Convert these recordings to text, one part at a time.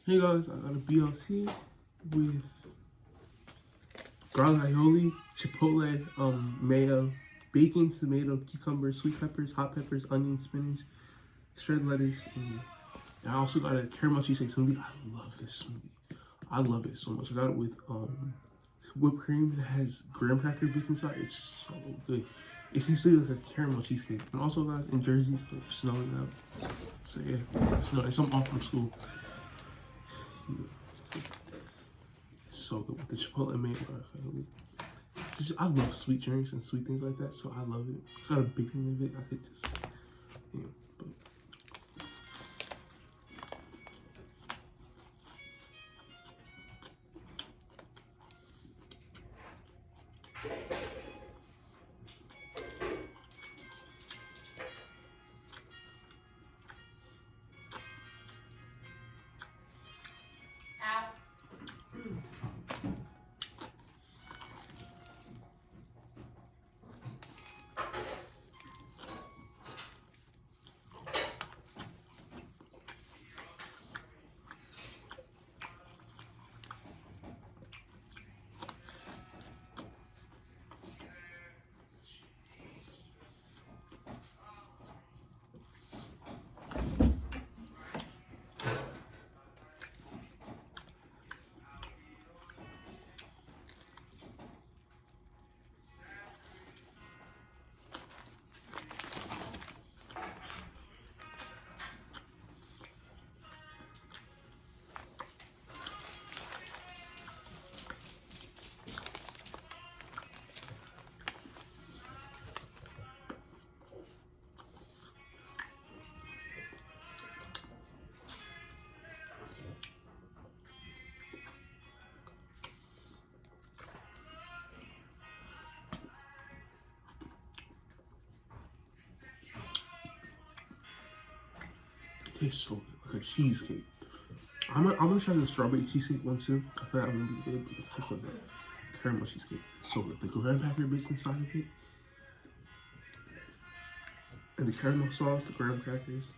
Hey guys, I got a BLT with garlic aioli, chipotle, mayo, bacon, tomato, cucumber, sweet peppers, hot peppers, onion, spinach, shredded lettuce, and I also got a caramel cheesecake smoothie. I love this smoothie. I love it so much. I got it with whipped cream. It has graham cracker bits inside. It's so good. It tastes like a caramel cheesecake. And also, guys, in Jersey, it's like snowing out. So yeah, it's snowing. It's I'm off from school. It's so good with the chipotle mayo. I love sweet drinks and sweet things like that, so I love it. I got a big thing of it. I could just, but it tastes so good, like a cheesecake. I'm gonna try the strawberry cheesecake one too. I feel like I'm gonna be good, but it's just like a caramel cheesecake. It's so good. The graham cracker bits inside of it, and the caramel sauce, the graham crackers.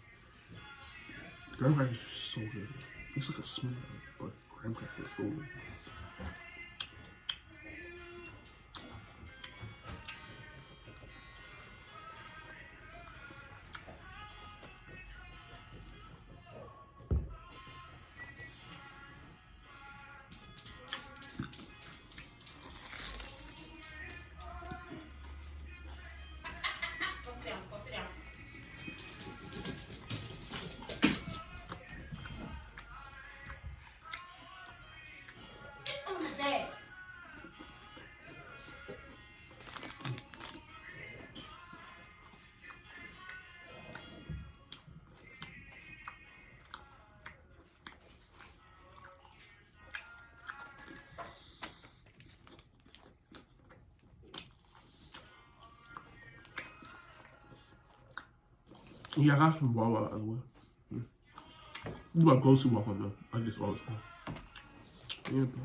The graham crackers are so good. It's like a smoothie, but graham crackers so good. Yeah, I got some Wawa by the way. This is my go-to Wawa meal. I just always go. Yeah, bro.